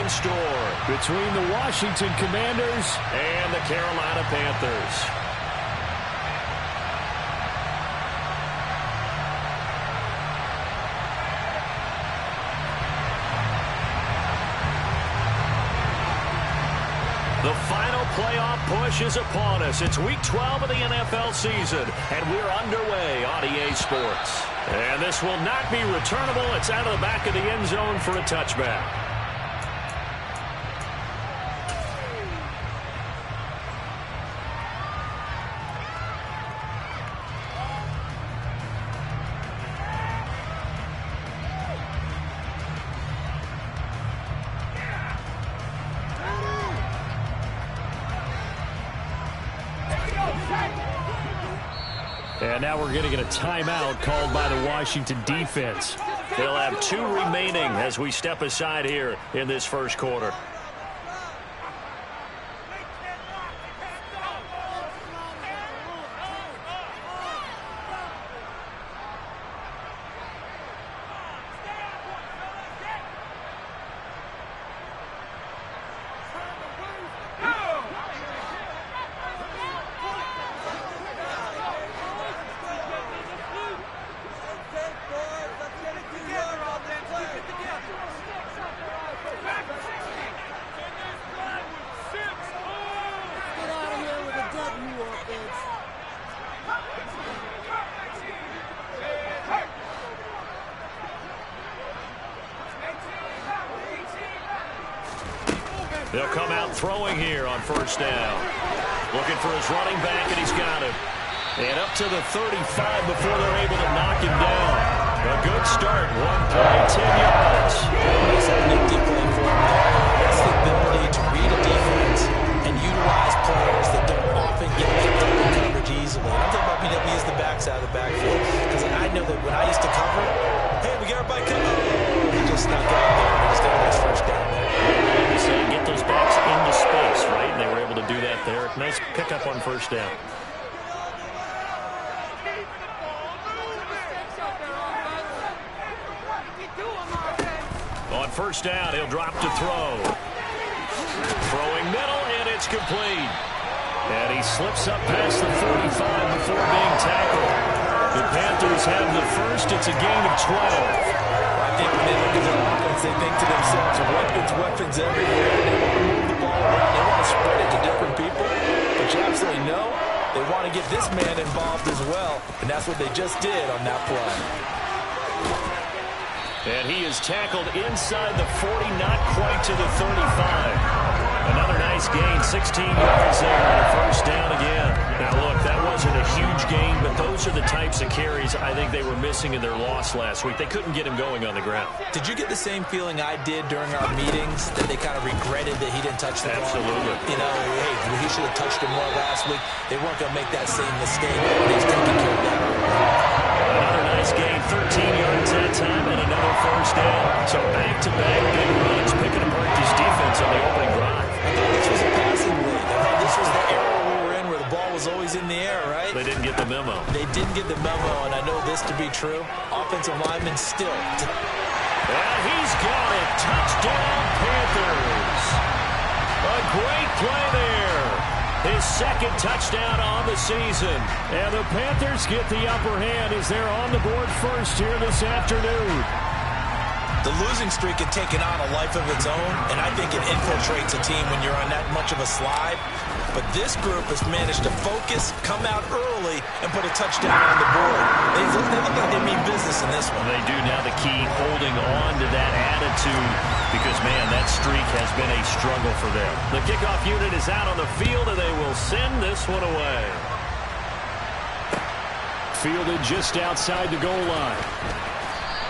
in store between the Washington Commanders and the Carolina Panthers. The final playoff push is upon us. It's Week 12 of the NFL season, and we're underway on EA Sports. And this will not be returnable. It's out of the back of the end zone for a touchback. And now we're going to get a timeout called by the Washington defense. They'll have 2 remaining as we step aside here in this first quarter. They'll come out throwing here on first down. Looking for his running back, and he's got him. And up to the 35 before they're able to knock him down. A good start. 1 play, 10 yards. That's that nifty play for him there. That's the ability to read a defense and utilize players that don't often get picked up in coverage easily. And I'm talking about being able to use the backs out of the backfield. Because I know that when I used to cover, hey, we got everybody coming. He just snuck out there and he just got a nice first down there. Saying get those backs into space, right? And they were able to do that there. Nice pickup on first down. On first down, he'll drop to throw. Throwing middle, and it's complete. And he slips up past the 45 before being tackled. The Panthers have the first. It's a gain of 12. I think when they look at their offense, they think to themselves, weapons everywhere. They want to move the ball around. They want to spread it to different people. But you absolutely know they want to get this man involved as well. And that's what they just did on that play. And he is tackled inside the 40, not quite to the 35. Another nice gain, 16 yards there on a first down again. Now, look, that wasn't a huge gain, but those are the types of carries I think they were missing in their loss last week. They couldn't get him going on the ground. Did you get the same feeling I did during our meetings, that they kind of regretted that he didn't touch the ball? Absolutely. You know, hey, he should have touched him more last week. They weren't going to make that same mistake, but he's taking care of that already. Another nice gain, 13 yards that time, and another first down. So back-to-back big runs, picking apart this defense on the opening drive. I thought this was a passing league. I thought this was the era we were in where the ball was always in the air, right? They didn't get the memo. They didn't get the memo, and I know this to be true. Offensive linemen still. And he's got it. Touchdown, Panthers. A great play there. His second touchdown on the season. And the Panthers get the upper hand as they're on the board first here this afternoon. The losing streak had taken on a life of its own, and I think it infiltrates a team when you're on that much of a slide. But this group has managed to focus, come out early, and put a touchdown on the board. They look like they mean business in this one. They do. Now the key, holding on to that attitude, because, man, that streak has been a struggle for them. The kickoff unit is out on the field, and they will send this one away. Fielded just outside the goal line.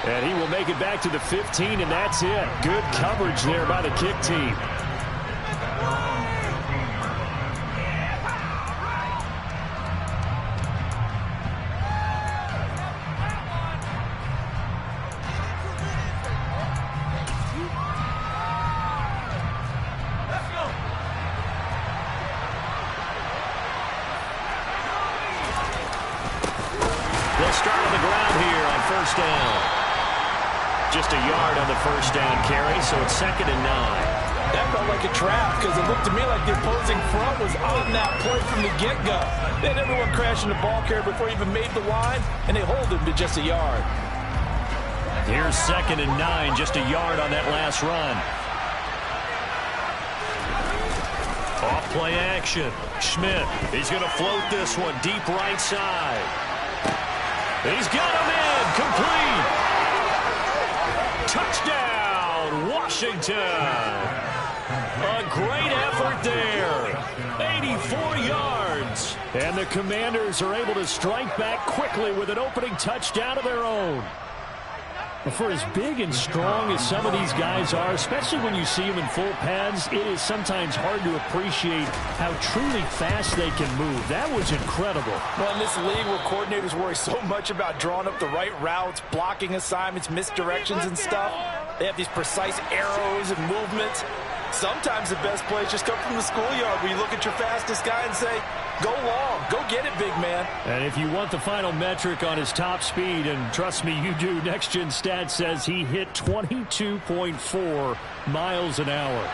And he will make it back to the 15, and that's it. Good coverage there by the kick team. They'll start on the ground here on first down. Just a yard on the first down carry, so it's 2nd and 9. That felt like a trap because it looked to me like the opposing front was on that play from the get-go. They had everyone crashing the ball carrier before he even made the line, and they hold him to just a yard. Here's 2nd and 9, just a yard on that last run. Off play action. Schmidt, he's going to float this one deep right side. He's got him in, complete. Touchdown, Washington. A great effort there. 84 yards. And the Commanders are able to strike back quickly with an opening touchdown of their own. For as big and strong as some of these guys are, especially when you see them in full pads, it is sometimes hard to appreciate how truly fast they can move. That was incredible. Well, in this league where coordinators worry so much about drawing up the right routes, blocking assignments, misdirections and stuff, they have these precise arrows and movements. Sometimes the best plays just come from the schoolyard where you look at your fastest guy and say, go long, go get it, big man. And if you want the final metric on his top speed, and trust me, you do, Next Gen Stats says he hit 22.4 miles an hour.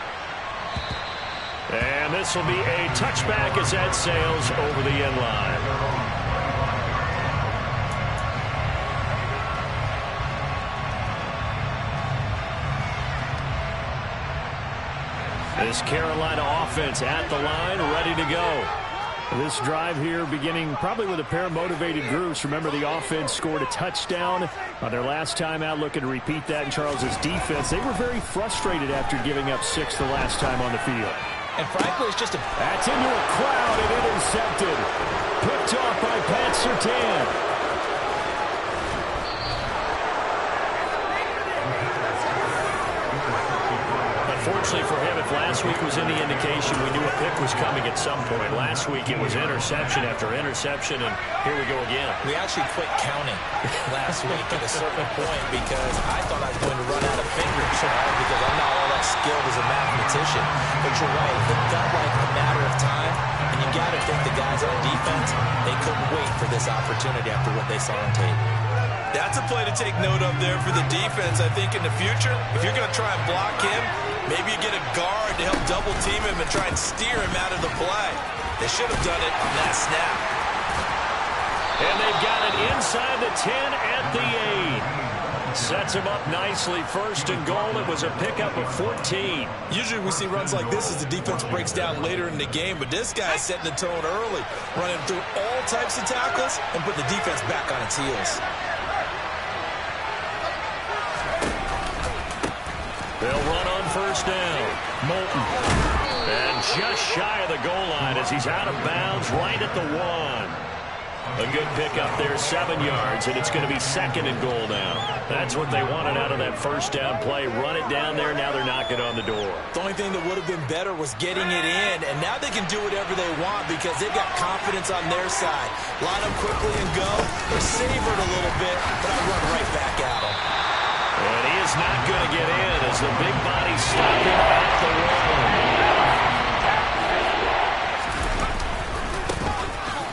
And this will be a touchback as that sails over the end line. This Carolina offense at the line, ready to go. This drive here beginning probably with a pair of motivated groups. Remember, the offense scored a touchdown on their last time out, looking to repeat that in Charles's defense. They were very frustrated after giving up 6 the last time on the field. And frankly, it's just a... That's into a crowd and intercepted. Picked off by Pat Surtain. Unfortunately for him, if last week was any indication, we knew a pick was coming at some point. Last week it was interception after interception, and here we go again. We actually quit counting last week at a certain point because I thought I was going to run out of fingers, because I'm not all that skilled as a mathematician. But you're right, it felt like a matter of time, and you got to think the guys on defense, they couldn't wait for this opportunity after what they saw on tape. That's a play to take note of there for the defense. I think in the future, if you're going to try and block him, maybe you get a guard to help double team him and try and steer him out of the play. They should have done it on that snap. And they've got it inside the 10 at the 8. Sets him up nicely. 1st and goal. It was a pickup of 14. Usually we see runs like this as the defense breaks down later in the game, but this guy's setting the tone early, running through all types of tackles and put the defense back on its heels. They'll run on 1st down. Moulton. And just shy of the goal line as he's out of bounds right at the 1. A good pickup there, 7 yards, and it's going to be 2nd and goal now. That's what they wanted out of that 1st down play. Run it down there. Now they're knocking on the door. The only thing that would have been better was getting it in, and now they can do whatever they want because they've got confidence on their side. Line up quickly and go. They're savored a little bit, but I run right back at them. And he is not going to get in as the big body stopping at the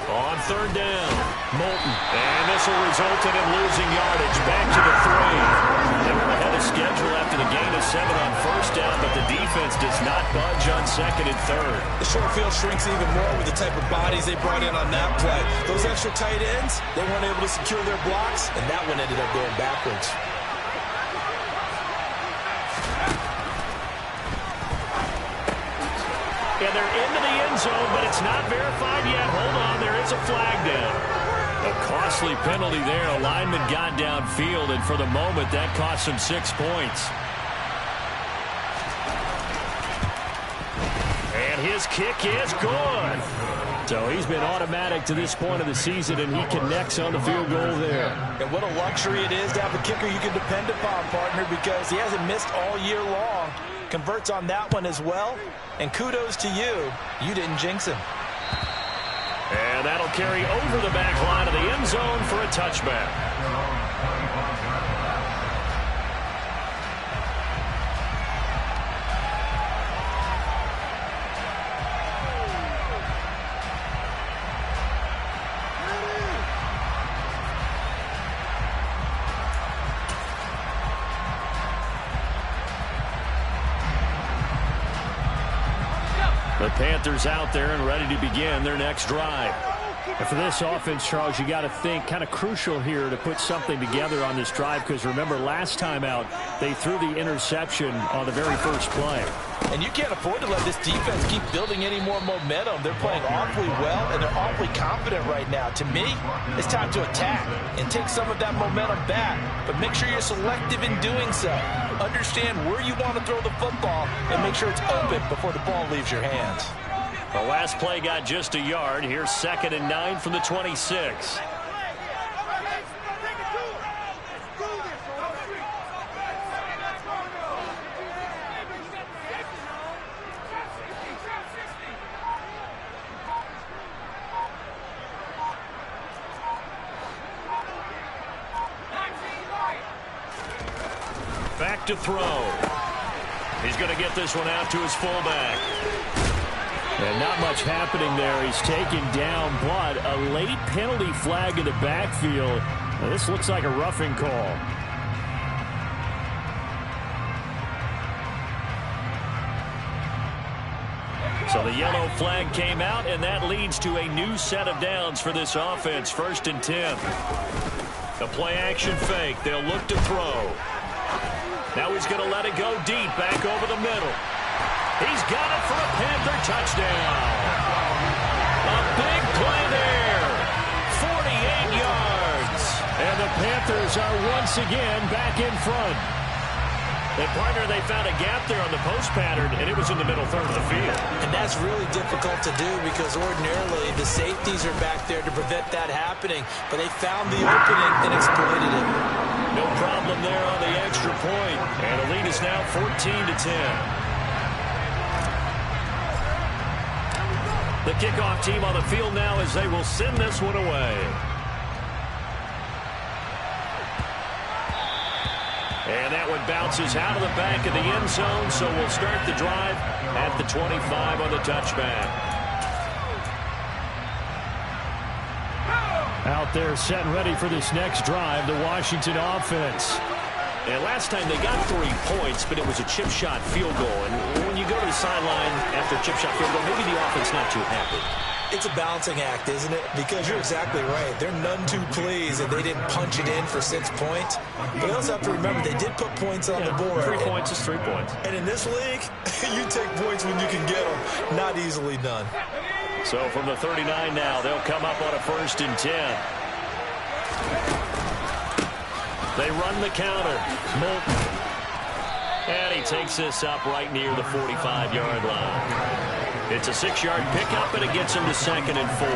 1. On 3rd down, Moulton. And this will result in him losing yardage. Back to the 3. They were ahead of schedule after the gain of 7 on 1st down, but the defense does not budge on 2nd and 3rd. The short field shrinks even more with the type of bodies they brought in on that play. Those extra tight ends, they weren't able to secure their blocks, and that one ended up going backwards. And they're into the end zone, but it's not verified yet. Hold on, there is a flag down. A costly penalty there. A lineman got downfield, and for the moment, that cost him 6 points. And his kick is good. So he's been automatic to this point of the season, and he connects on the field goal there. And what a luxury it is to have a kicker you can depend upon, partner, because he hasn't missed all year long. Converts on that one as well. And kudos to you. You didn't jinx him. And that'll carry over the back line of the end zone for a touchback. The Panthers out there and ready to begin their next drive. And for this offense, Charles, you got to think kind of crucial here to put something together on this drive, because remember last time out they threw the interception on the very first play. And you can't afford to let this defense keep building any more momentum. They're playing awfully well, and they're awfully confident right now. To me, it's time to attack and take some of that momentum back. But make sure you're selective in doing so. Understand where you want to throw the football and make sure it's open before the ball leaves your hands. The last play got just a yard. Here's 2nd and 9 from the 26. Back to throw. He's going to get this one out to his fullback. And not much happening there. He's taken down, but a late penalty flag in the backfield. Now, this looks like a roughing call. So the yellow flag came out, and that leads to a new set of downs for this offense. 1st and 10. The play action fake. They'll look to throw. Now he's going to let it go deep, back over the middle. He's got it for a Panther touchdown. A big play there. 48 yards. And the Panthers are once again back in front. And, partner, they found a gap there on the post pattern, and it was in the middle third of the field. And that's really difficult to do because ordinarily the safeties are back there to prevent that happening. But they found the opening and exploited it. No problem there on the extra point. And the lead is now 14-10. The kickoff team on the field now as they will send this one away. And that one bounces out of the back of the end zone, so we'll start the drive at the 25 on the touchback. Out there set and ready for this next drive, the Washington offense. And last time they got 3 points, but it was a chip shot field goal. And when you go to the sideline after a chip shot field goal, maybe the offense not too happy. It's a balancing act, isn't it? Because you're exactly right. They're none too pleased that they didn't punch it in for 6 points. But you also have to remember they did put points on the board. 3 points is 3 points. And in this league, you take points when you can get them. Not easily done. So from the 39 now, they'll come up on a 1st and 10. They run the counter. Moulton. And he takes this up right near the 45-yard line. It's a 6-yard pickup, and it gets him to 2nd and 4.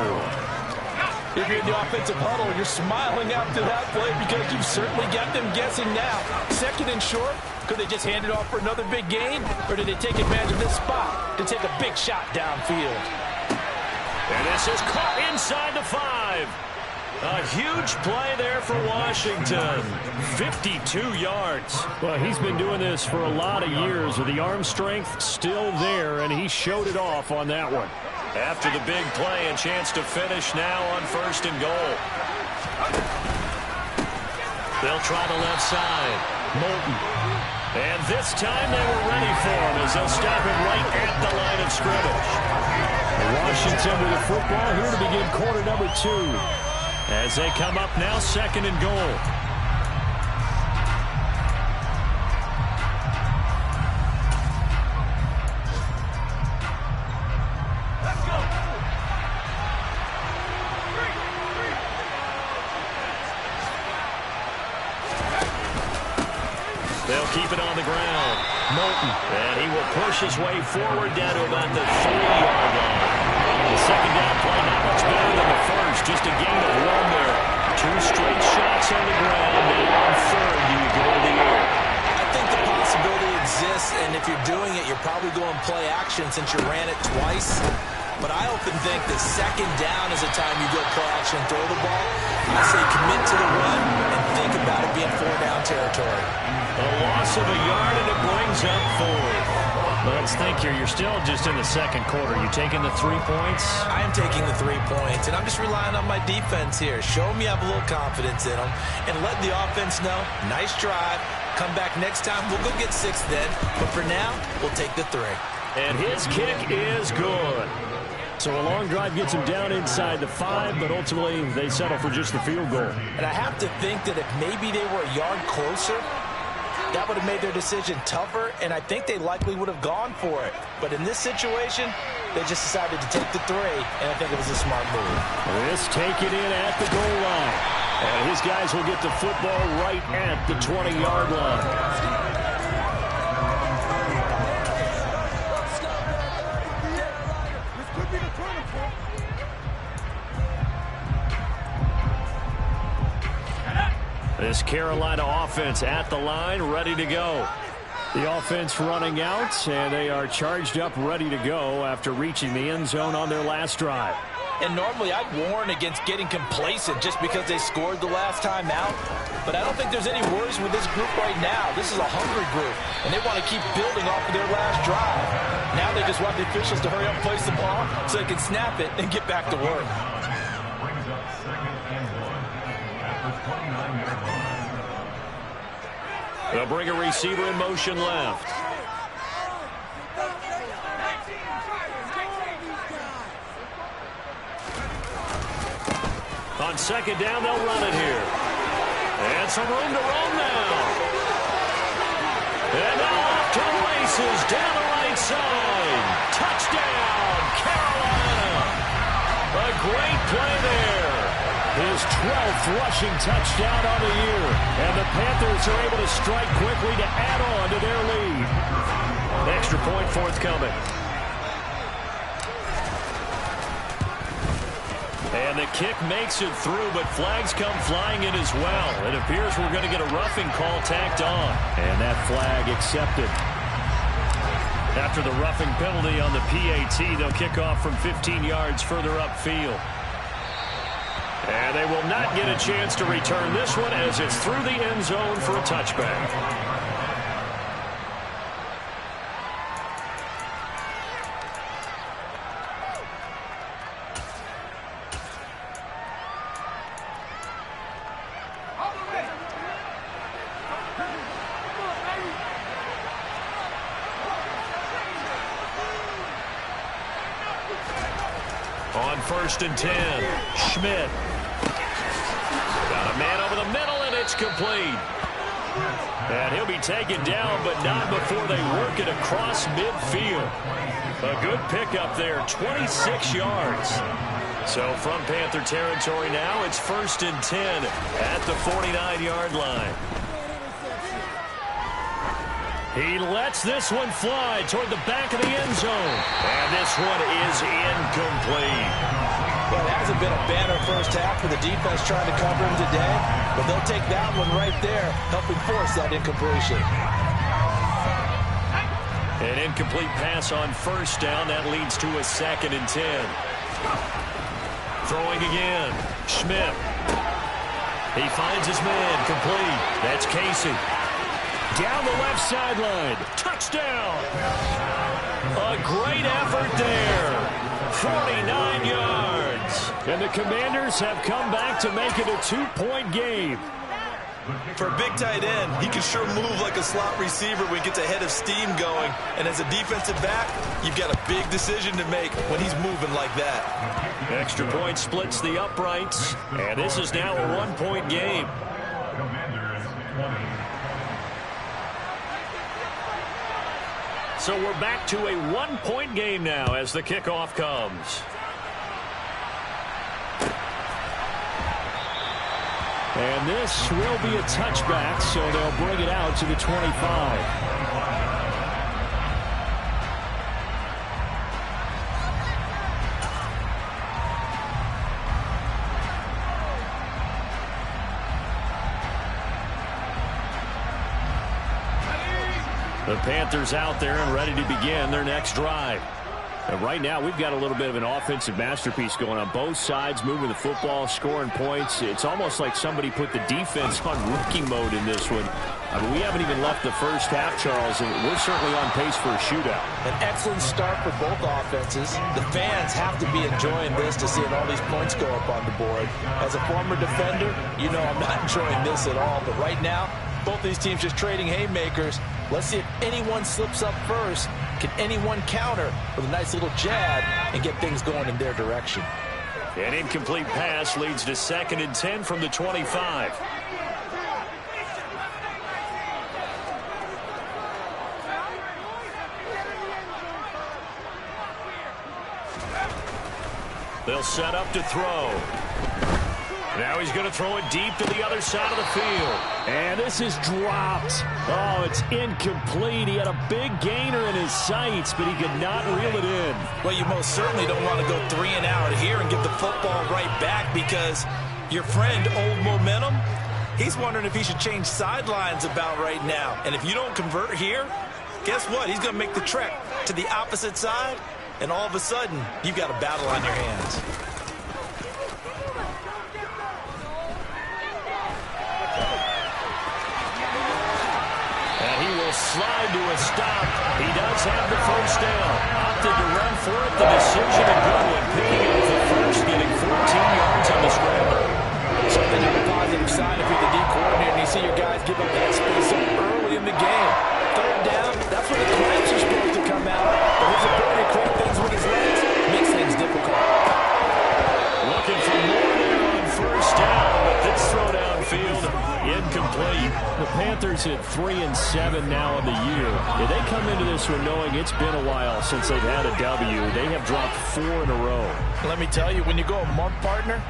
If you're in the offensive huddle, you're smiling after that play because you've certainly got them guessing now. 2nd and short. Could they just hand it off for another big gain? Or did they take advantage of this spot to take a big shot downfield? And this is caught inside the 5. A huge play there for Washington. 52 yards. Well, he's been doing this for a lot of years with the arm strength still there, and he showed it off on that one. After the big play, a chance to finish now on 1st and goal. They'll try the left side. Moulton. And this time they were ready for him as they'll stop him right at the line of scrimmage. Washington with the football here to begin quarter number 2. As they come up now, 2nd and goal. Let's go. They'll keep it on the ground. Moulton. And he will push his way forward down to about the 3-yard line. The second down play not much better than the first. Just a gain of 1 there. 2 straight shots on the ground. Now on 3rd, do you go to the air? I think the possibility exists, and if you're doing it, you're probably going play action since you ran it twice. But I often think that 2nd down is the time you go play action and throw the ball. I say commit to the run and think about it being 4-down territory. A loss of a yard, and it brings up 4. Let's think here. You're still just in the 2nd quarter. You taking the 3 points? I am taking the 3 points, and I'm just relying on my defense here. Show me I have a little confidence in them, and let the offense know, nice drive. Come back next time. We'll go get 6 then. But for now, we'll take the 3. And his kick is good. So a long drive gets him down inside the 5, but ultimately they settle for just the field goal. And I have to think that if maybe they were a yard closer, that would have made their decision tougher, and I think they likely would have gone for it. But in this situation, they just decided to take the 3, and I think it was a smart move. This taken in at the goal line. And his guys will get the football right at the 20-yard line. This Carolina offense at the line, ready to go. The offense running out, and they are charged up, ready to go after reaching the end zone on their last drive. And normally I'd warn against getting complacent just because they scored the last time out. But I don't think there's any worries with this group right now. This is a hungry group, and they want to keep building off of their last drive. Now they just want the officials to hurry up and place the ball so they can snap it and get back to work. They'll bring a receiver in motion left. On second down, they'll run it here. And some room to roam now. And now off to the races, down the right side. Touchdown, Carolina. A great play there. His 12th rushing touchdown on the year. And the Panthers are able to strike quickly to add on to their lead. Extra point forthcoming. And the kick makes it through, but flags come flying in as well. It appears we're going to get a roughing call tacked on. And that flag accepted. After the roughing penalty on the PAT, they'll kick off from 15 yards further upfield. And they will not get a chance to return this one as it's through the end zone for a touchback. On 1st and 10, Schmidt. Got a man over the middle, and it's complete. And he'll be taken down, but not before they work it across midfield. A good pickup there, 26 yards. So from Panther territory now, it's 1st and 10 at the 49-yard line. He lets this one fly toward the back of the end zone. And this one is incomplete. Well, it hasn't been a banner first half for the defense trying to cover him today, but they'll take that one right there, helping force that incompletion. An incomplete pass on 1st down. That leads to a 2nd and 10. Throwing again. Schmidt. He finds his man. Complete. That's Casey. Down the left sideline. Touchdown. A great effort there. 49 yards. And the Commanders have come back to make it a 2-point game. For a big tight end, he can sure move like a slot receiver when he gets a head of steam going. And as a defensive back, you've got a big decision to make when he's moving like that. Extra point splits the uprights. And this is now a 1-point game. So we're back to a 1-point game now as the kickoff comes. And this will be a touchback, so they'll bring it out to the 25. The Panthers out there and ready to begin their next drive. And right now, we've got a little bit of an offensive masterpiece going on both sides, moving the football, scoring points. It's almost like somebody put the defense on rookie mode in this one. I mean, we haven't even left the first half, Charles, and we're certainly on pace for a shootout. An excellent start for both offenses. The fans have to be enjoying this to seeing all these points go up on the board. As a former defender, you know I'm not enjoying this at all, but right now, both of these teams just trading haymakers. Let's see if anyone slips up first. Can anyone counter with a nice little jab and get things going in their direction? An incomplete pass leads to 2nd and 10 from the 25. They'll set up to throw. Now he's going to throw it deep to the other side of the field. And this is dropped. Oh, it's incomplete. He had a big gainer in his sights, but he could not reel it in. Well, you most certainly don't want to go 3 and out here and give the football right back, because your friend, Old Momentum, he's wondering if he should change sidelines about right now. And if you don't convert here, guess what? He's going to make the trek to the opposite side, and all of a sudden, you've got a battle on your hands. Slide to a stop. He does have the first down. Opted to run for it. The decision a good one. Picking up the first, getting 14 yards on the scramble. Something on the positive side if you're the D coordinator and you see your guys give up that space so early in the game. 3rd down, that's when the clamps are supposed to come out. But his ability to create things with his legs makes things difficult. Looking for more there on 1st down, but this throw downfield incomplete. The Panthers at 3-7 now in the year. If they come into this one knowing it's been a while since they've had a W, they have dropped 4 in a row. Let me tell you, when you go a month, partner,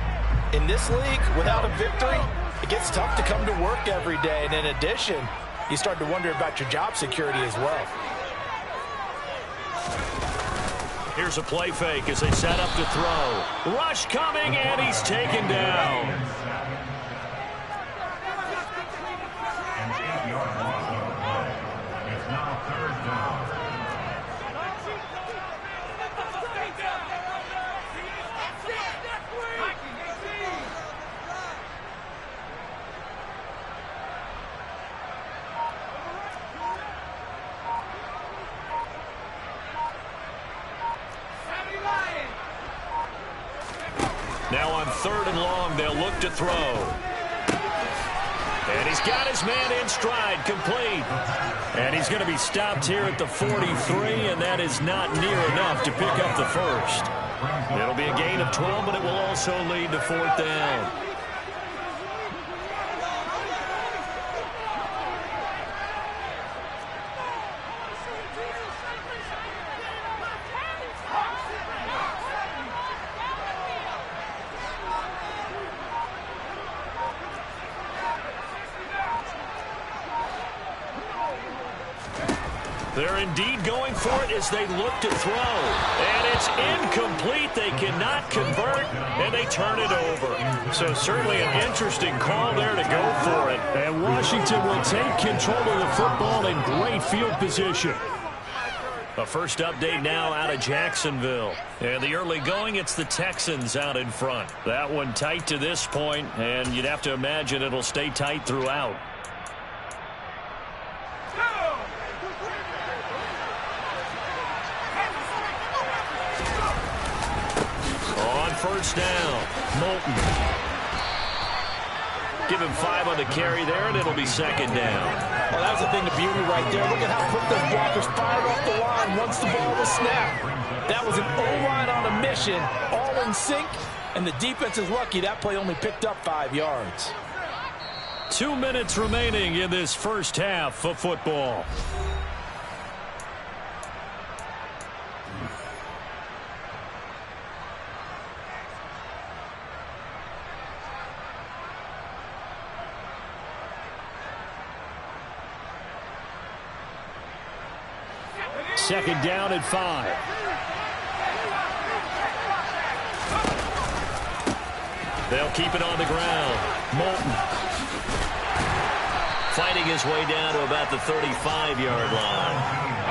in this league, without a victory, it gets tough to come to work every day. And in addition, you start to wonder about your job security as well. Here's a play fake as they set up to throw. Rush coming, and he's taken down. Now on 3rd and long, they'll look to throw. And he's got his man in stride, complete. And he's going to be stopped here at the 43, and that is not near enough to pick up the first. It'll be a gain of 12, but it will also lead to 4th down. They're indeed going for it as they look to throw. And it's incomplete. They cannot convert, and they turn it over. So certainly an interesting call there to go for it. And Washington will take control of the football in great field position. A first update now out of Jacksonville. And the early going, it's the Texans out in front. That one tight to this point, and you'd have to imagine it'll stay tight throughout. First down, Moulton. Give him 5 on the carry there, and it'll be 2nd down. Well, that was a thing of beauty right there. Look at how quick those blockers fired off the line once the ball was snapped. That was an O-line on a mission, all in sync, and the defense is lucky that play only picked up 5 yards. 2 minutes remaining in this first half of football. Second down at 5. They'll keep it on the ground. Moulton fighting his way down to about the 35-yard line.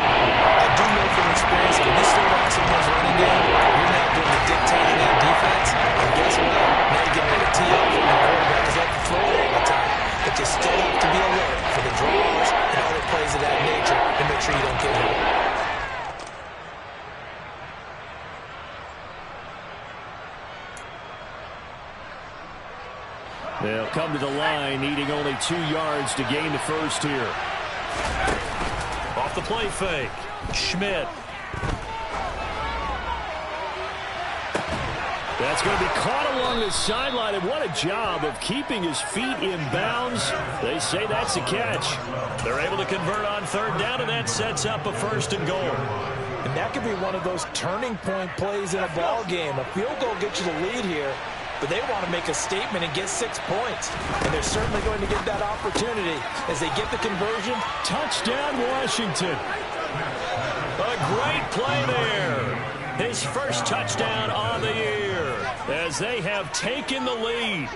I do know from experience, when you start out someone's running game, you're not doing the dictating that defense. And guess what? Now you get ready to tee off when the quarterback is up to throw it all the time. But you still have to be alert for the draws and other plays of that nature to make sure you don't get hurt. They'll come to the line, needing only 2 yards to gain the first here. Off the play fake. Schmidt. That's going to be caught along the sideline, and what a job of keeping his feet in bounds. They say that's a catch. They're able to convert on 3rd down, and that sets up a 1st and goal. And that could be one of those turning point plays in a ball game. A field goal gets you the lead here, but they want to make a statement and get 6 points. And they're certainly going to get that opportunity as they get the conversion. Touchdown, Washington. A great play there. His first touchdown on the year as they have taken the lead.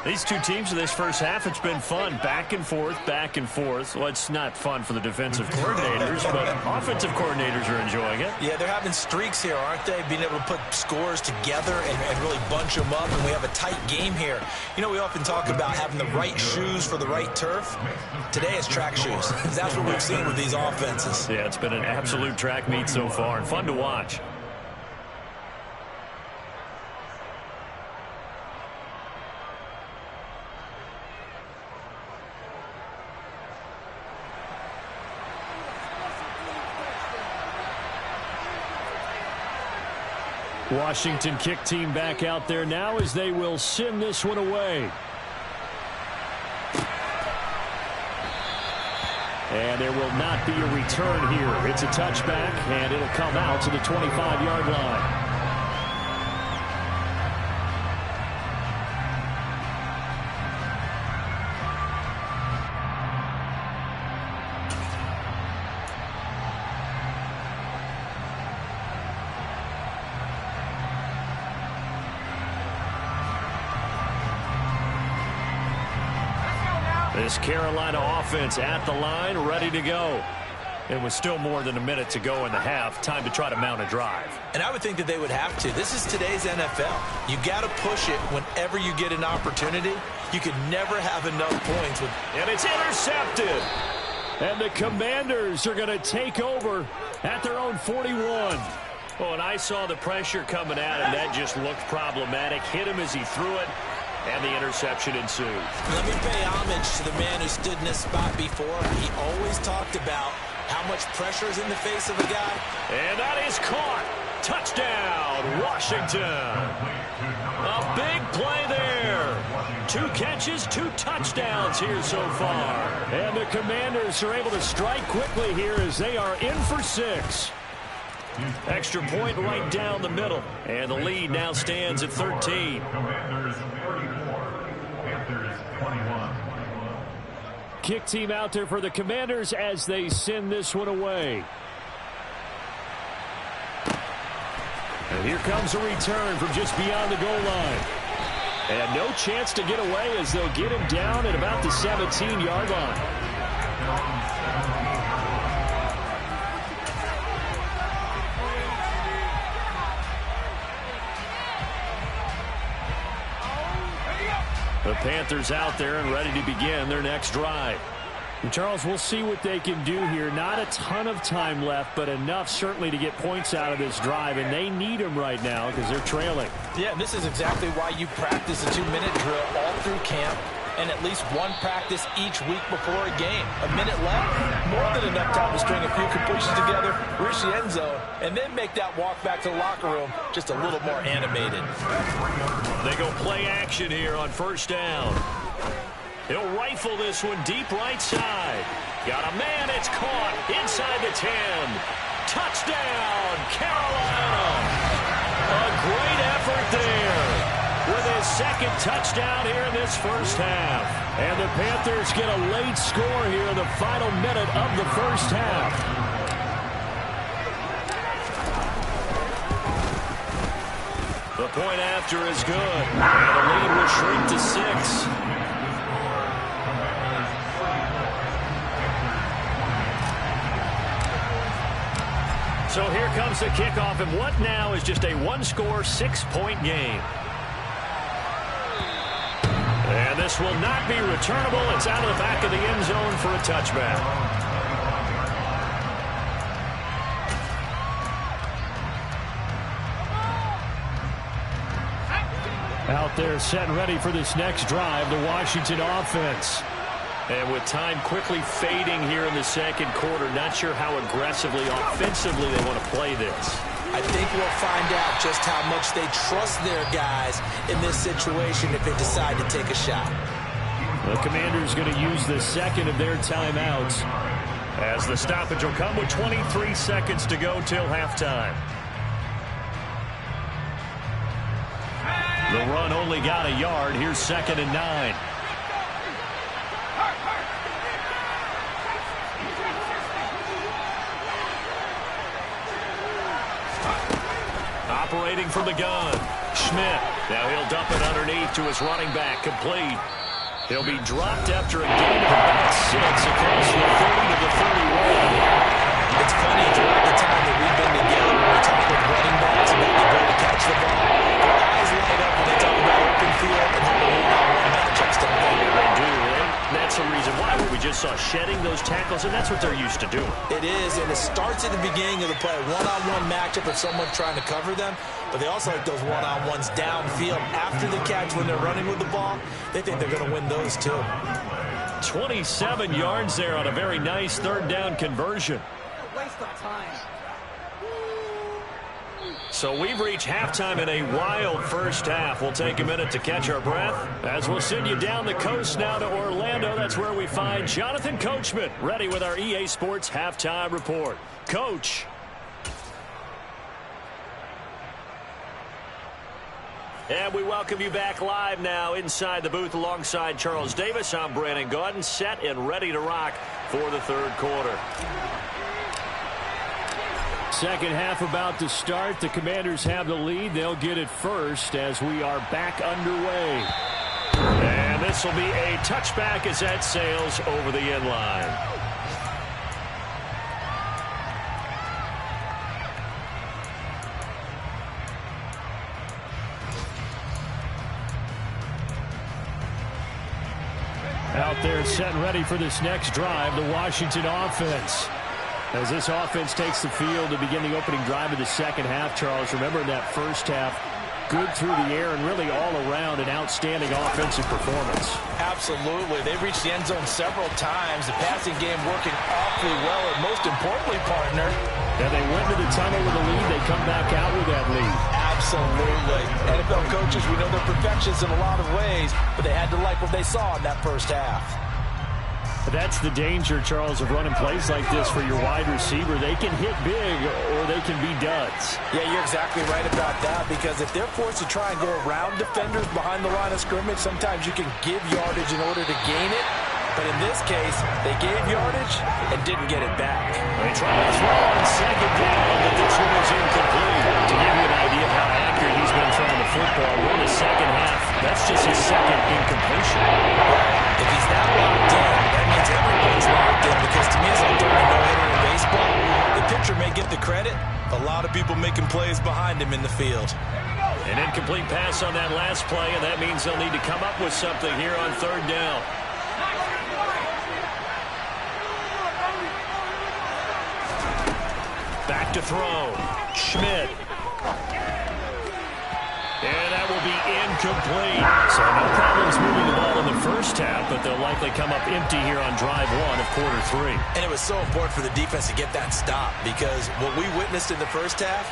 These two teams in this first half, it's been fun. Back and forth, back and forth. Well, it's not fun for the defensive coordinators, but offensive coordinators are enjoying it. Yeah, they're having streaks here, aren't they? Being able to put scores together and really bunch them up, and we have a tight game here. You know, we often talk about having the right shoes for the right turf. Today it's track shoes. That's what we've seen with these offenses. Yeah, it's been an absolute track meet so far and fun to watch. Washington kick team back out there now as they will send this one away. And there will not be a return here. It's a touchback, and it'll come out to the 25-yard line. This Carolina offense at the line, ready to go. It was still more than a minute to go in the half. Time to try to mount a drive. And I would think that they would have to. This is today's NFL. You got to push it whenever you get an opportunity. You can never have enough points. And it's intercepted. And the Commanders are going to take over at their own 41. Oh, and I saw the pressure coming at him. That just looked problematic. Hit him as he threw it. And the interception ensued. Let me pay homage to the man who stood in this spot before. He always talked about how much pressure is in the face of a guy. And that is caught. Touchdown, Washington. A big play there. 2 catches, 2 touchdowns here so far. And the Commanders are able to strike quickly here as they are in for 6. Extra point right down the middle. And the lead now stands at 13. Commanders 34, Panthers 21. Kick team out there for the Commanders as they send this one away. And here comes a return from just beyond the goal line. And no chance to get away as they'll get him down at about the 17-yard line. The Panthers out there and ready to begin their next drive. And Charles, we'll see what they can do here. Not a ton of time left, but enough certainly to get points out of this drive, and they need them right now because they're trailing. Yeah, this is exactly why you practice a 2-minute drill all through camp and at least one practice each week before a game. A minute left, more than enough time to string a few completions together, reach the end zone, and then make that walk back to the locker room just a little more animated. They go play action here on 1st down. He'll rifle this one deep right side. Got a man, it's caught inside the 10. Touchdown, Carolina. A great effort there with his 2nd touchdown here in this first half. And the Panthers get a late score here in the final minute of the first half. The point after is good. And the lead will shrink to 6. So here comes the kickoff, and what now is just a 1-score, 6-point game. And this will not be returnable. It's out of the back of the end zone for a touchback. Out there set and ready for this next drive, the Washington offense. And with time quickly fading here in the second quarter, not sure how aggressively, offensively they want to play this. I think we'll find out just how much they trust their guys in this situation if they decide to take a shot. The Commanders going to use the second of their timeouts, as the stoppage will come with 23 seconds to go till halftime. The run only got a yard. Here's 2nd and 9. Operating from the gun, Schmidt. Now he'll dump it underneath to his running back, complete. He'll be dropped after a gain of about 6 across the 30 to the 31. It's funny, throughout the time that we've been together, when we talk with running backs about the ability to catch the ball, their eyes light up when they talk about open field and how the one-on-one matchups don't go. They do, and that's the reason why we just saw shedding those tackles, and that's what they're used to doing. It is, and it starts at the beginning of the play, one-on-one matchup if someone's trying to cover them, but they also like those one-on-ones downfield after the catch when they're running with the ball. They think they're going to win those too. 27 yards there on a very nice 3rd down conversion. Waste of time. So we've reached halftime in a wild first half. We'll take a minute to catch our breath as we'll send you down the coast now to Orlando. That's where we find Jonathan Coachman ready with our EA Sports halftime report. Coach. And we welcome you back live now inside the booth alongside Charles Davis. I'm Brandon Gaudin, set and ready to rock for the 3rd quarter. Second half about to start. The Commanders have the lead. They'll get it first as we are back underway. And this will be a touchback as that sails over the end line. Out there set and ready for this next drive, the Washington offense. As this offense takes the field to begin the opening drive of the second half, Charles, remember in that first half, good through the air and really all around an outstanding offensive performance. Absolutely. They've reached the end zone several times. The passing game working awfully well, and most importantly, partner, and they went to the tunnel with a lead. They come back out with that lead. Absolutely. NFL coaches, we know they're perfectionists in a lot of ways, but they had to like what they saw in that first half. That's the danger, Charles, of running plays like this for your wide receiver. They can hit big or they can be duds. Yeah, you're exactly right about that, because if they're forced to try and go around defenders behind the line of scrimmage, sometimes you can give yardage in order to gain it. But in this case, they gave yardage and didn't get it back. They try to throw on 2nd down, but this one is incomplete. To give you an idea of how accurate he's been throwing the football, we're in the second half. That's just his 2nd incompletion. If he's not locked in, that means everyone's locked in, because to me, it's like throwing a no-hitter in baseball. The pitcher may get the credit, a lot of people making plays behind him in the field. An incomplete pass on that last play, and that means they'll need to come up with something here on 3rd down. Back to throw. Schmidt. And that will be incomplete. So no problems moving the ball in the first half, but they'll likely come up empty here on drive 1 of quarter 3. And it was so important for the defense to get that stop, because what we witnessed in the first half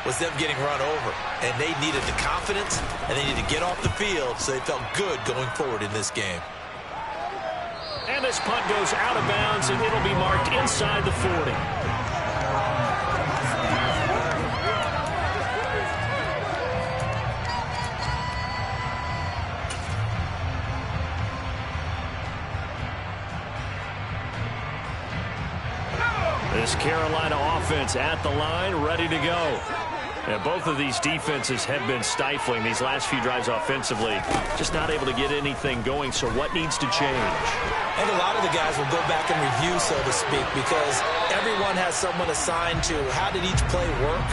was them getting run over. And they needed the confidence, and they needed to get off the field so they felt good going forward in this game. And this punt goes out of bounds, and it'll be marked inside the 40. This Carolina offense at the line, ready to go. And both of these defenses have been stifling these last few drives offensively. Just not able to get anything going, so what needs to change? And a lot of the guys will go back and review, so to speak, because everyone has someone assigned to how did each play work.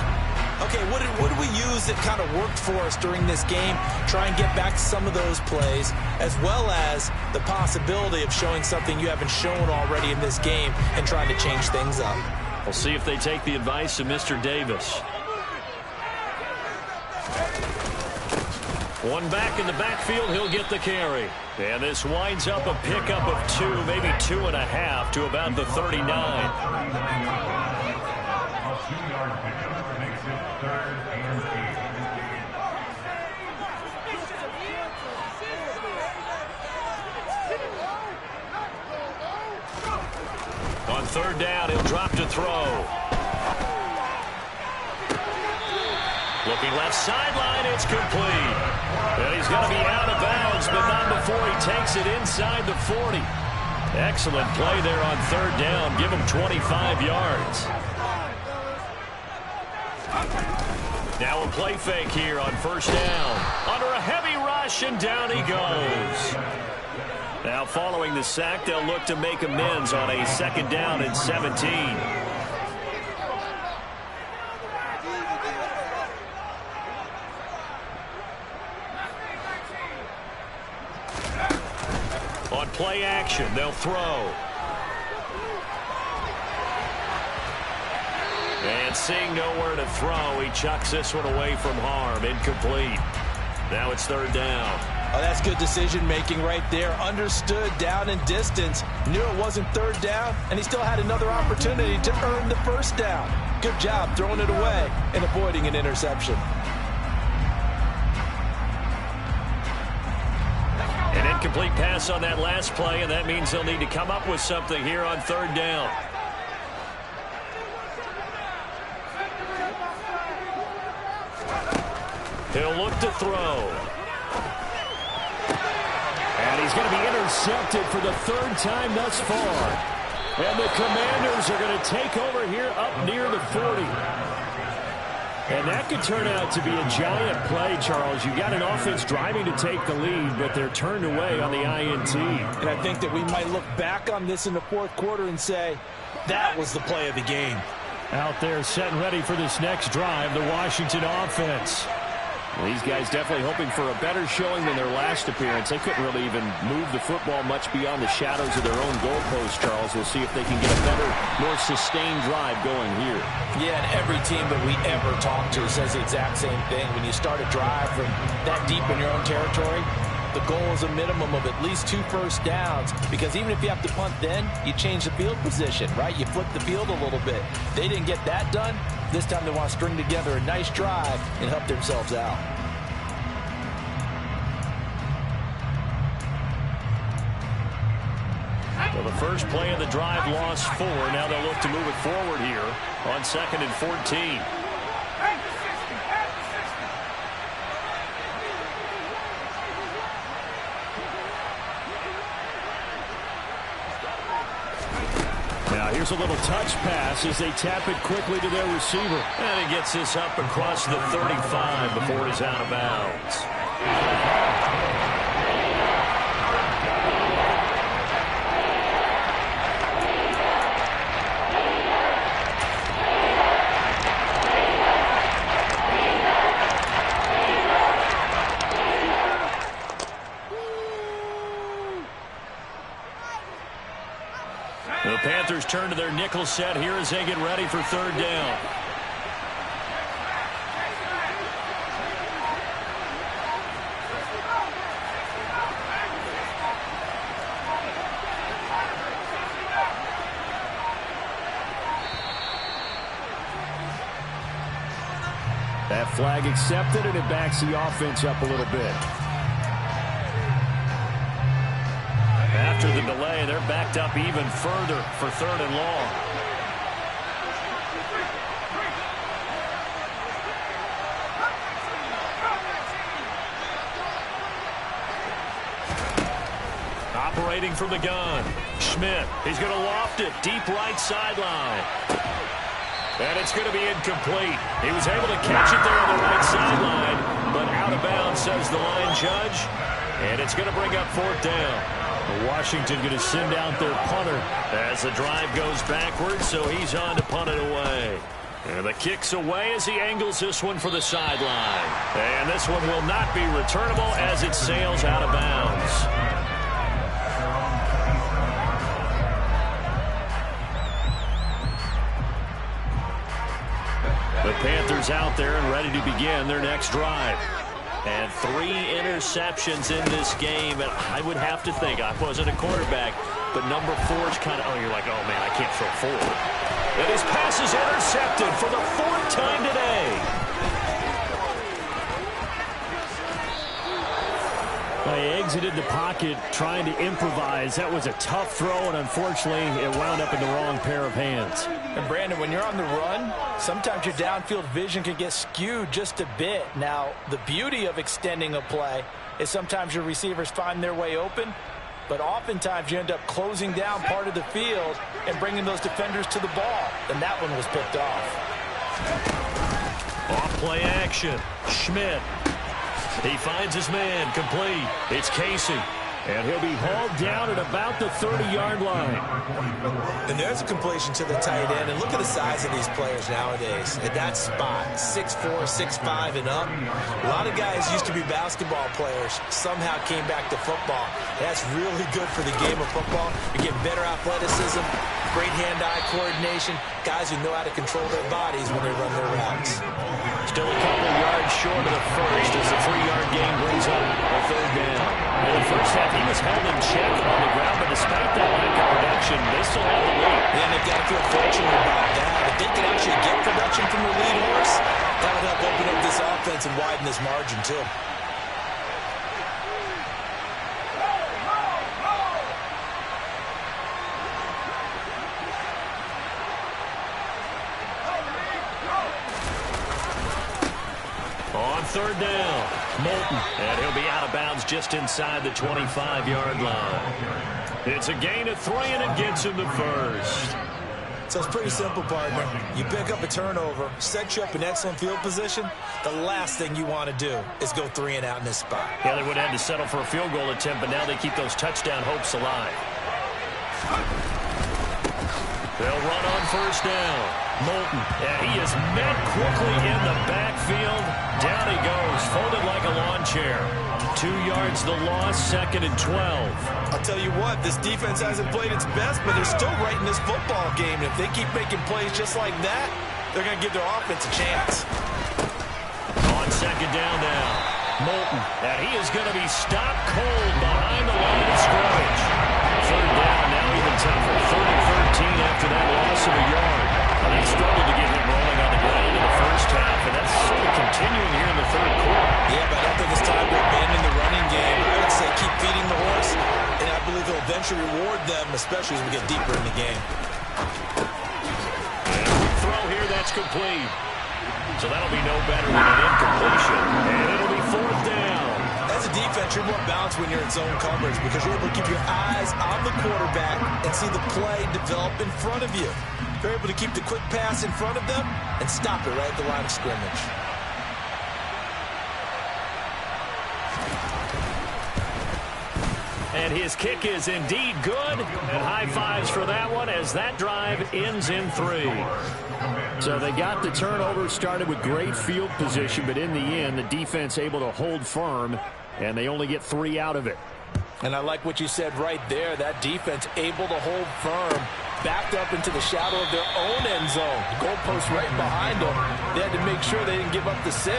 Okay, what did we use that kind of worked for us during this game? Try and get back to some of those plays, as well as the possibility of showing something you haven't shown already in this game and trying to change things up. We'll see if they take the advice of Mr. Davis. One back in the backfield, he'll get the carry. And this winds up a pickup of 2, maybe 2.5 to about the 39. A 2-yard pickup makes it 3rd and 8. On 3rd down, he'll drop to throw. Looking left sideline, it's complete. And he's going to be out of bounds, but not before he takes it inside the 40. Excellent play there on 3rd down. Give him 25 yards. Now a play fake here on 1st down. Under a heavy rush, and down he goes. Now following the sack, they'll look to make amends on a 2nd down and 17. On play action, they'll throw. And seeing nowhere to throw, he chucks this one away from harm. Incomplete. Now it's 3rd down. Oh, that's good decision-making right there. Understood down and distance. Knew it wasn't 3rd down, and he still had another opportunity to earn the 1st down. Good job throwing it away and avoiding an interception. An incomplete pass on that last play, and that means they'll need to come up with something here on 3rd down. He'll look to throw. And he's going to be intercepted for the 3rd time thus far. And the Commanders are going to take over here up near the 40. And that could turn out to be a giant play, Charles. You got an offense driving to take the lead, but they're turned away on the INT. And I think that we might look back on this in the 4th quarter and say, that was the play of the game. Out there set and ready for this next drive, the Washington offense. Well, these guys definitely hoping for a better showing than their last appearance. They couldn't really even move the football much beyond the shadows of their own goalpost, Charles. We'll see if they can get a better, more sustained drive going here. Yeah, and every team that we ever talk to says the exact same thing. When you start a drive from that deep in your own territory, the goal is a minimum of at least 2 first downs, because even if you have to punt then, you change the field position, right? You flip the field a little bit. They didn't get that done. This time they want to string together a nice drive and help themselves out. Well, the first play of the drive lost 4. Now they'll look to move it forward here on 2nd and 14. Now here's a little touch pass as they tap it quickly to their receiver. And he gets this up across the 35 before he's out of bounds. The Panthers turn to their nickel set here as they get ready for 3rd down. That flag accepted, and it backs the offense up a little bit. After the delay, they're backed up even further for 3rd and long. Operating from the gun. Schmidt, he's going to loft it deep right sideline. And it's going to be incomplete. He was able to catch it there on the right sideline, but out of bounds, says the line judge. And it's going to bring up 4th down. Washington going to send out their punter as the drive goes backwards, so he's on to punt it away. And the kick's away as he angles this one for the sideline. And this one will not be returnable as it sails out of bounds. The Panthers out there and ready to begin their next drive. And 3 interceptions in this game. And I would have to think, I wasn't a quarterback, but number 4 is kind of, oh, you're like, oh, man, I can't throw 4. And his pass is intercepted for the 4th time today. He exited the pocket trying to improvise. That was a tough throw, and unfortunately, it wound up in the wrong pair of hands. And Brandon, when you're on the run, sometimes your downfield vision can get skewed just a bit. Now, the beauty of extending a play is sometimes your receivers find their way open, but oftentimes you end up closing down part of the field and bringing those defenders to the ball. And that one was picked off. Off play action. Schmidt. He finds his man, complete. It's Casey. And he'll be hauled down at about the 30-yard line. And there's a completion to the tight end. And look at the size of these players nowadays. At that spot, 6'4", 6'5", and up. A lot of guys used to be basketball players, somehow came back to football. That's really good for the game of football. You're getting better athleticism, great hand-eye coordination, guys who know how to control their bodies when they run their routes. Still a couple yards short of the first as the 3-yard gain brings up a 3rd down. In the first half, he was held in check on the ground, but despite that lack of production, they still have the lead. And they've got to feel fortunate about that. If they can actually get production from the lead horse, that would help open up this offense and widen this margin, too. On 3rd down, Moulton, and he'll be out of bounds just inside the 25-yard line. It's a gain of 3, and it gets him the first. So it's pretty simple, partner. You pick up a turnover, set you up in excellent field position. The last thing you want to do is go 3 and out in this spot. Yeah, they would have had to settle for a field goal attempt, but now they keep those touchdown hopes alive. They'll run on 1st down. Moulton, and he is met quickly in the backfield. Down he goes, folded like a lawn chair. 2 yards the loss, 2nd and 12. I'll tell you what, this defense hasn't played its best, but they're still right in this football game. And if they keep making plays just like that, they're going to give their offense a chance. On 2nd down now, Moulton, and he is going to be stopped cold behind the line of scrimmage. 3rd down, now even tougher, 3rd and 13 after that loss of a yard. They struggled to get him rolling on the ground in the first half, and that's sort of continuing here in the 3rd quarter. Yeah, but I don't think it's time to abandon the running game. I would say keep feeding the horse, and I believe he'll eventually reward them, especially as we get deeper in the game. And a throw here, that's complete. So that'll be no better than an incompletion, and it'll be 4th down. As a defense, you're more balanced when you're in zone coverage because you're able to keep your eyes on the quarterback and see the play develop in front of you. You're able to keep the quick pass in front of them and stop it right at the line of scrimmage. And his kick is indeed good. And high fives for that one as that drive ends in 3. So they got the turnover started with great field position, but in the end, the defense able to hold firm, and they only get 3 out of it. And I like what you said right there. That defense able to hold firm, backed up into the shadow of their own end zone. The goalpost right behind them. They had to make sure they didn't give up the 6.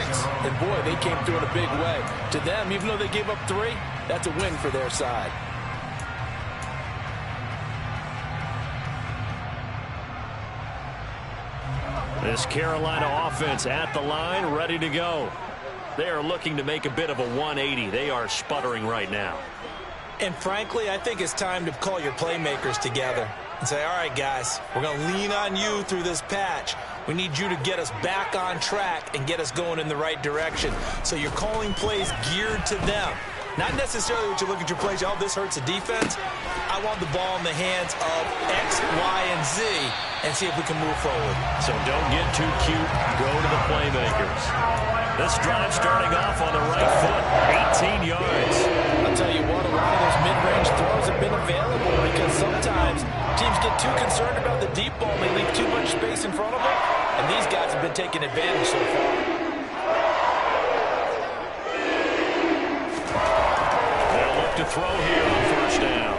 And boy, they came through in a big way. To them, even though they gave up 3, that's a win for their side. This Carolina offense at the line, ready to go. They are looking to make a bit of a 180. They are sputtering right now. And frankly, I think it's time to call your playmakers together and say, all right, guys, we're going to lean on you through this patch. We need you to get us back on track and get us going in the right direction. So you're calling plays geared to them. Not necessarily what you look at your plays, oh, this hurts the defense. I want the ball in the hands of X, Y, and Z and see if we can move forward. So don't get too cute. Go to the playmakers. This drive starting off on the right foot, 18 yards. I'll tell you what, a lot of those mid-range throws have been available because sometimes teams get too concerned about the deep ball and they leave too much space in front of them, and these guys have been taking advantage so far. To throw here on 1st down.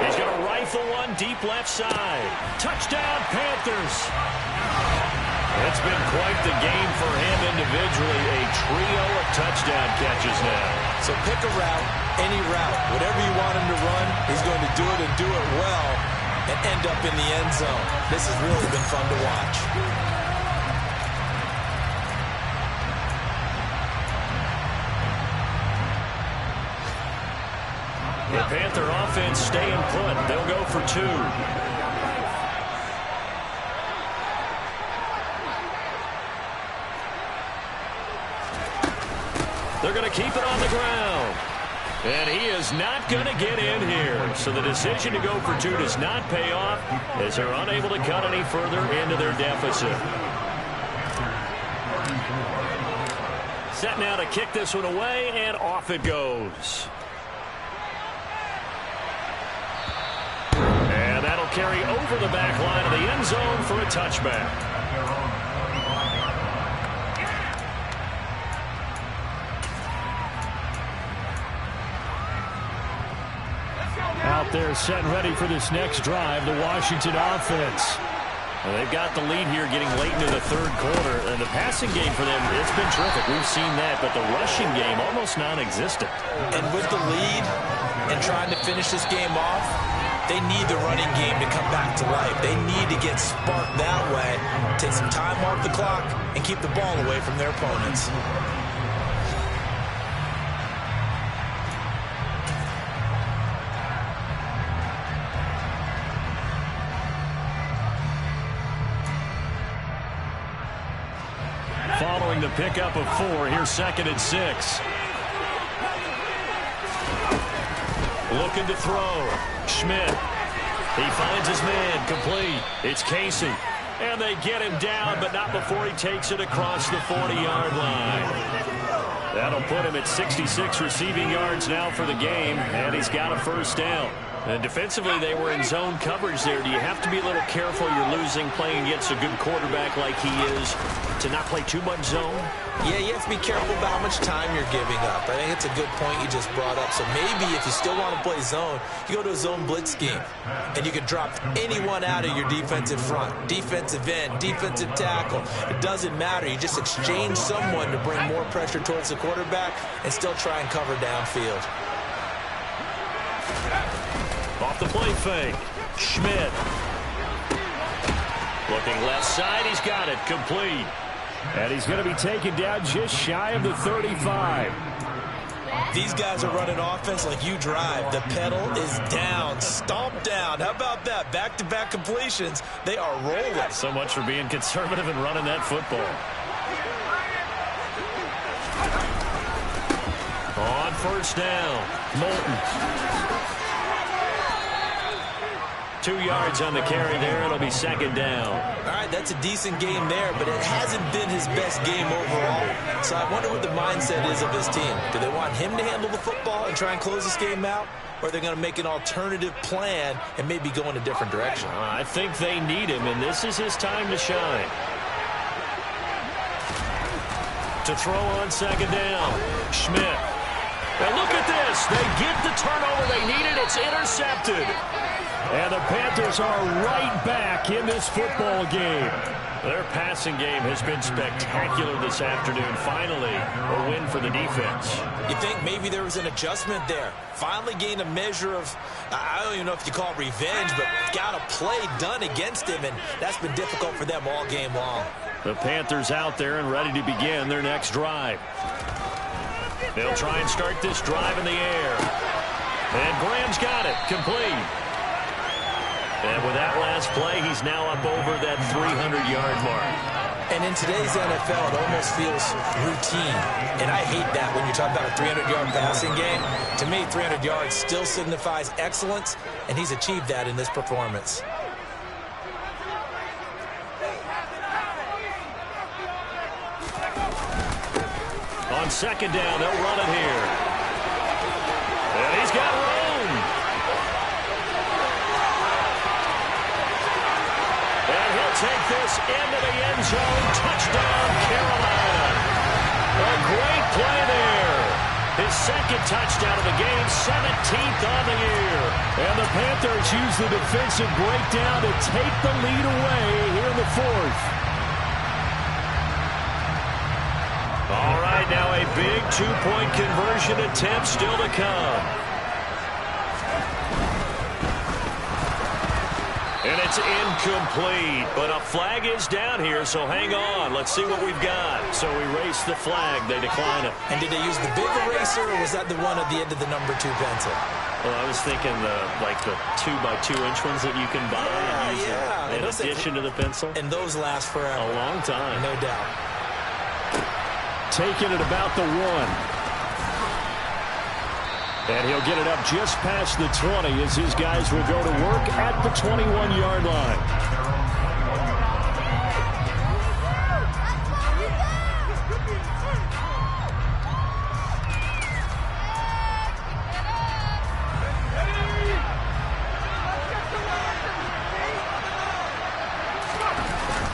He's going to rifle one deep left side. Touchdown, Panthers. It's been quite the game for him individually a trio of touchdown catches now. So pick a route, any route. Whatever you want him to run, he's going to do it and do it well and end up in the end zone. This has really been fun to watch. The Panther offense staying put. They'll go for 2. They're going to keep it on the ground. And he is not going to get in here. So the decision to go for 2 does not pay off as they're unable to cut any further into their deficit. Set now to kick this one away, and off it goes. And that'll carry over the back line of the end zone for a touchback. Out there set and ready for this next drive, the Washington offense. Well, they've got the lead here getting late into the third quarter. And the passing game for them, it's been terrific. We've seen that. But the rushing game, almost non-existent. And with the lead and trying to finish this game off, they need the running game to come back to life. They need to get sparked that way, take some time off the clock, and keep the ball away from their opponents. Following the pickup of 4, here's 2nd and 6. Looking to throw. Schmidt. He finds his man. Complete. It's Casey. And they get him down, but not before he takes it across the 40-yard line. That'll put him at 66 receiving yards now for the game, and he's got a first down. And defensively, they were in zone coverage there. Do you have to be a little careful? You're losing playing against a good quarterback like he is to not play too much zone? Yeah, you have to be careful about how much time you're giving up. I think it's a good point you just brought up. So maybe if you still want to play zone, you go to a zone blitz scheme. And you can drop anyone out of your defensive front. Defensive end, defensive tackle. It doesn't matter. You just exchange someone to bring more pressure towards the quarterback and still try and cover downfield. Off the play fake. Schmidt. Looking left side. He's got it. Complete. And he's going to be taken down just shy of the 35. These guys are running offense like you drive. The pedal is down. Stomp down. How about that? Back-to-back completions. They are rolling. So much for being conservative and running that football. On first down. Moulton. 2 yards on the carry there. It'll be 2nd down. All right, that's a decent game there, but it hasn't been his best game overall. So I wonder what the mindset is of his team. Do they want him to handle the football and try and close this game out? Or are they going to make an alternative plan and maybe go in a different direction? I think they need him, and this is his time to shine. To throw on 2nd down. Schmidt. And look at this. They get the turnover they needed. It's intercepted. And the Panthers are right back in this football game. Their passing game has been spectacular this afternoon. Finally, a win for the defense. You think maybe there was an adjustment there. Finally gained a measure of, I don't even know if you call it revenge, but got a play done against him, and that's been difficult for them all game long. The Panthers out there and ready to begin their next drive. They'll try and start this drive in the air. And Graham's got it. Complete. And with that last play, he's now up over that 300-yard mark. And in today's NFL, it almost feels routine. And I hate that when you talk about a 300-yard passing game. To me, 300 yards still signifies excellence, and he's achieved that in this performance. On 2nd down, they'll run it here. And he's got room. And he'll take this into the end zone. Touchdown, Carolina. A great play there. His 2nd touchdown of the game, 17th on the year. And the Panthers use the defensive breakdown to take the lead away here in the 4th. right now, a big two-point conversion attempt still to come. And it's incomplete, but a flag is down here, so hang on. Let's see what we've got. So erase the flag. They decline it. And did they use the big eraser, or was that the one at the end of the number 2 pencil? Well, I was thinking the 2x2-inch ones that you can buy in addition to the pencil. And those last forever. A long time. No doubt. Taking it about the 1. And he'll get it up just past the 20 as his guys will go to work at the 21-yard line.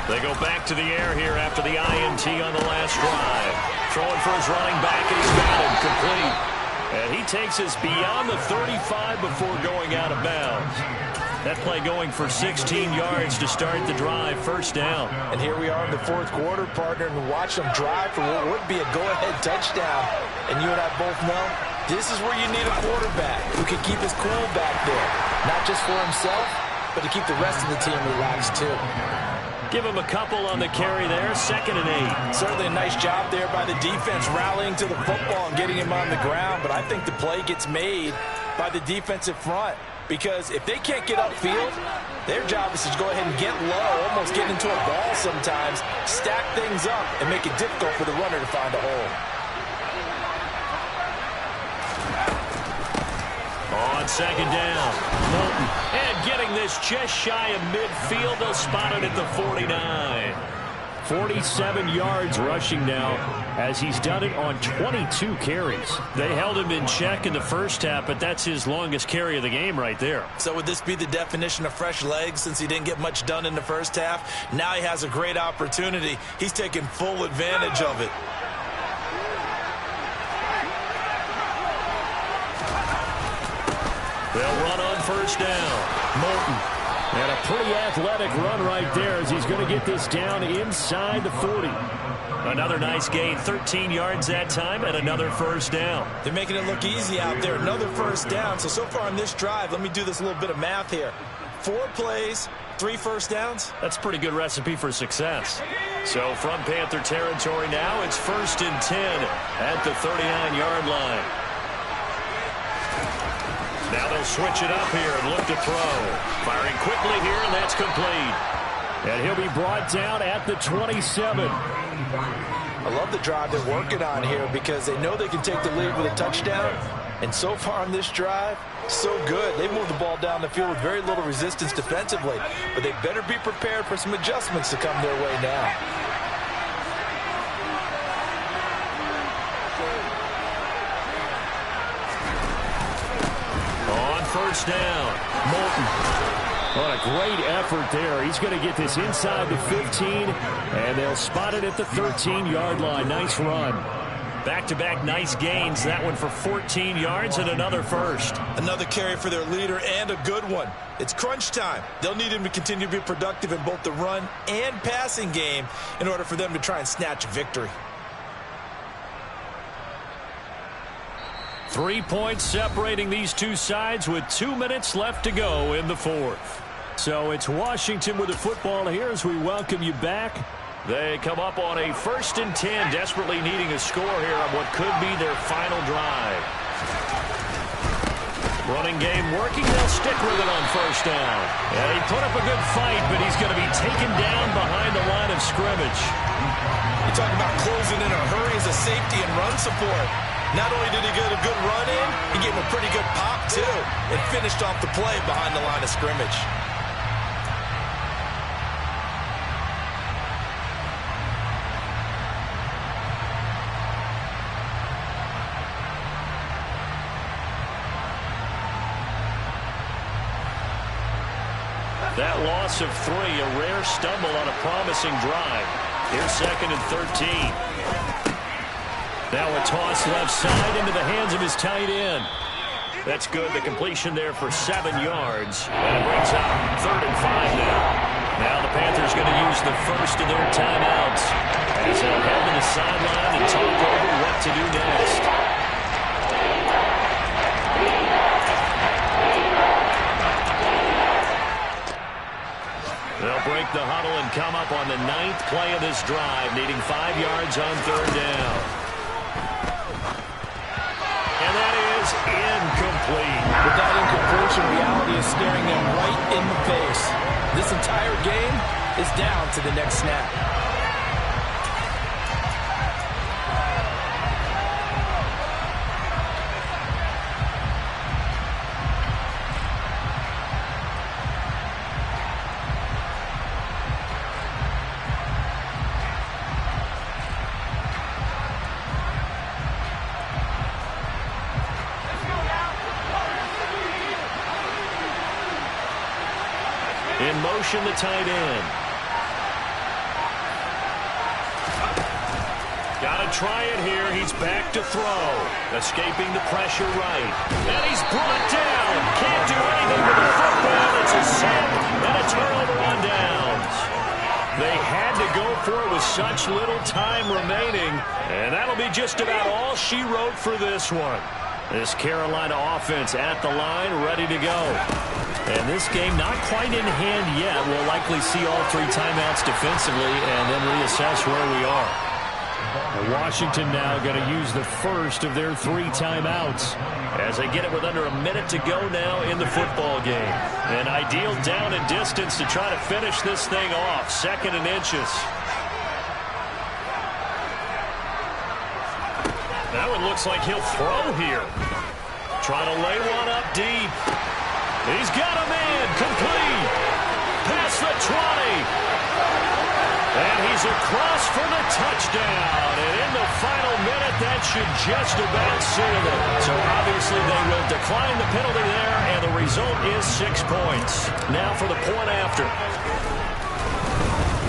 They go back to the air here after the INT on the last drive. Throwing for his running back, and he's got him complete. And he takes us beyond the 35 before going out of bounds. That play going for 16 yards to start the drive, first down. And here we are in the 4th quarter, partner, and watch them drive for what would be a go-ahead touchdown. And you and I both know this is where you need a quarterback who can keep his cool back there. Not just for himself, but to keep the rest of the team relaxed, too. Give him a couple on the carry there, 2nd and 8. Certainly a nice job there by the defense rallying to the football and getting him on the ground, but I think the play gets made by the defensive front because if they can't get upfield, their job is to go ahead and get low, almost get into a ball sometimes, stack things up, and make it difficult for the runner to find a hole. On 2nd down, Moulton. And getting this just shy of midfield. They'll spot it at the 49. 47 yards rushing now as he's done it on 22 carries. They held him in check in the first half, but that's his longest carry of the game right there. So would this be the definition of fresh legs since he didn't get much done in the first half? Now he has a great opportunity. He's taking full advantage of it. They'll run on first down. Moulton. And a pretty athletic run right there as he's going to get this down inside the 40. Another nice gain, 13 yards that time, and another first down. They're making it look easy out there. Another first down. So far on this drive, let me do this little bit of math here. 4 plays, 3 first downs. That's a pretty good recipe for success. So from Panther territory now, it's 1st and 10 at the 39-yard line. Now they'll switch it up here and look to throw. Firing quickly here, and that's complete. And he'll be brought down at the 27. I love the drive they're working on here because they know they can take the lead with a touchdown. And so far on this drive, so good. They moved the ball down the field with very little resistance defensively. But they better be prepared for some adjustments to come their way now. First down, Moulton. What a great effort there. He's going to get this inside the 15, and they'll spot it at the 13-yard line. Nice run. Back-to-back nice gains. That one for 14 yards and another first. Another carry for their leader and a good one. It's crunch time. They'll need him to continue to be productive in both the run and passing game in order for them to try and snatch victory. 3 points separating these two sides with 2 minutes left to go in the 4th. So it's Washington with the football here as we welcome you back. They come up on a 1st and 10, desperately needing a score here on what could be their final drive. Running game working. They'll stick with it on first down. And he put up a good fight, but he's going to be taken down behind the line of scrimmage. You're talking about closing in a hurry as a safety and run support. Not only did he get a good run in, he gave him a pretty good pop, too, and finished off the play behind the line of scrimmage. That loss of 3, a rare stumble on a promising drive. Here's 2nd and 13. Now a toss left side into the hands of his tight end. That's good. The completion there for 7 yards. And it brings up 3rd and 5 now. Now the Panthers going to use the first of their timeouts as they'll head to the sideline and talk over what to do next. They'll break the huddle and come up on the 9th play of this drive, needing 5 yards on 3rd down. And that is incomplete. With that incompletion, reality is staring them right in the face. This entire game is down to the next snap. In motion, the tight end. Got to try it here. He's back to throw. Escaping the pressure right. And he's brought down. Can't do anything with the football. It's a sack and a turnover on downs. They had to go for it with such little time remaining. And that'll be just about all she wrote for this one. This Carolina offense at the line, ready to go. And this game not quite in hand yet. We'll likely see all 3 timeouts defensively and then reassess where we are. And Washington now going to use the first of their 3 timeouts as they get it with under a minute to go now in the football game. An ideal down and distance to try to finish this thing off. 2nd and inches. Now it looks like he'll throw here. Trying to lay one up deep. He's got a man, complete, past the 20, and he's across for the touchdown, and in the final minute, that should just about seal it. So obviously they will decline the penalty there, and the result is 6 points. Now for the point after.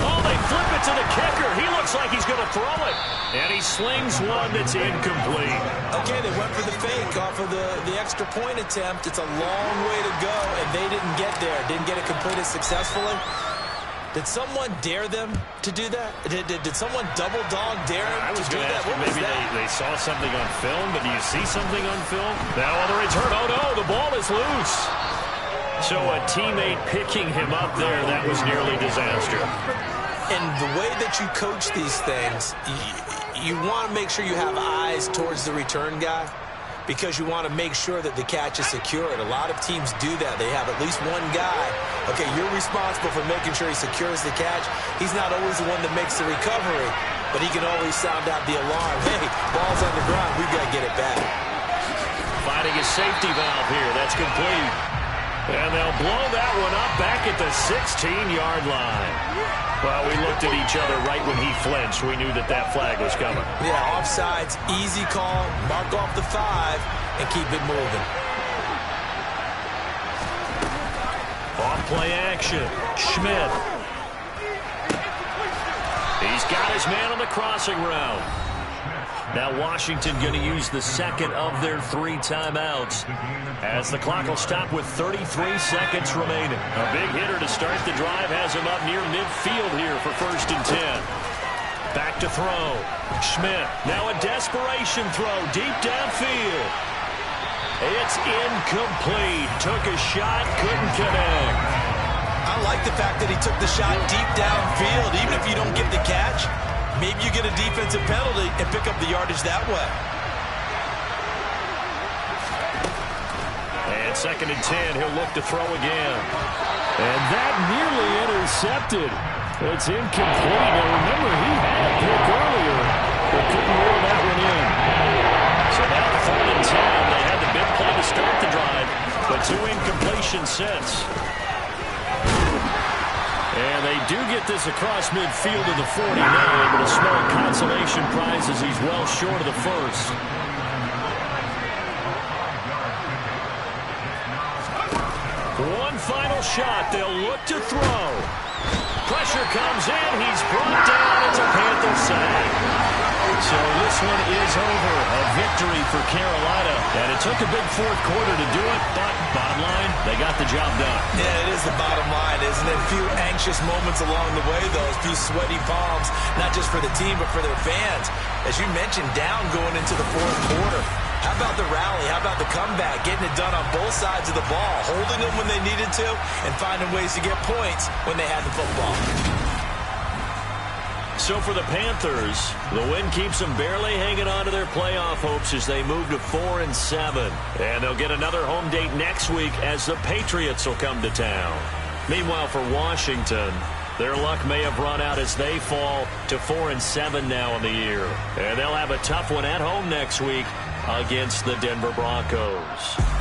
Oh, they flip it to the kicker. He looks like he's going to throw it. And he slings one that's incomplete. Okay, they went for the fake off of the extra point attempt. It's a long way to go, and they didn't get there. Didn't get it completed successfully. Did someone dare them to do that? Did someone double dog dare them to do that? What was that? Maybe they saw something on film, but do you see something on film? Now on the return, oh no, the ball is loose. So a teammate picking him up there, that was nearly disaster. And the way that you coach these things, you want to make sure you have eyes towards the return guy because you want to make sure that the catch is secured. A lot of teams do that. They have at least one guy. Okay, you're responsible for making sure he secures the catch. He's not always the one that makes the recovery, but he can always sound out the alarm. Hey, ball's on the ground. We've got to get it back. Finding a safety valve here. That's complete. And they'll blow that one up back at the 16-yard line. Well, we looked at each other right when he flinched. We knew that that flag was coming. Yeah, offsides, easy call. Mark off the 5 and keep it moving. Off play action. Schmidt. He's got his man on the crossing route. Now Washington going to use the 2nd of their 3 timeouts as the clock will stop with 33 seconds remaining. A big hitter to start the drive has him up near midfield here for 1st and 10. Back to throw. Schmidt. Now a desperation throw deep downfield. It's incomplete. Took a shot, couldn't connect. I like the fact that he took the shot deep downfield. Even if you don't get the catch, maybe you get a defensive penalty and pick up the yardage that way. And 2nd and 10, he'll look to throw again. And that nearly intercepted. It's incomplete. Now remember, he had a pick earlier, but couldn't reel that one in. So now 3rd and 10. They had the big play to start the drive, but 2 incompletion sets. And they do get this across midfield to the 49, but a small consolation prize as he's well short of the 1st. One final shot. They'll look to throw. Pressure comes in. He's brought down. It's a Panther sack. So this one is over. A victory for Carolina. And it took a big fourth quarter to do it, but bottom line, they got the job done. Yeah, it is the bottom line, isn't it? A few anxious moments along the way, though. A few sweaty palms, not just for the team, but for their fans. As you mentioned, down going into the fourth quarter. How about the rally? How about the comeback? Getting it done on both sides of the ball, holding them when they needed to, and finding ways to get points when they had the football. So for the Panthers, the win keeps them barely hanging on to their playoff hopes as they move to 4-7. And they'll get another home date next week as the Patriots will come to town. Meanwhile, for Washington, their luck may have run out as they fall to 4-7 now in the year. And they'll have a tough one at home next week against the Denver Broncos.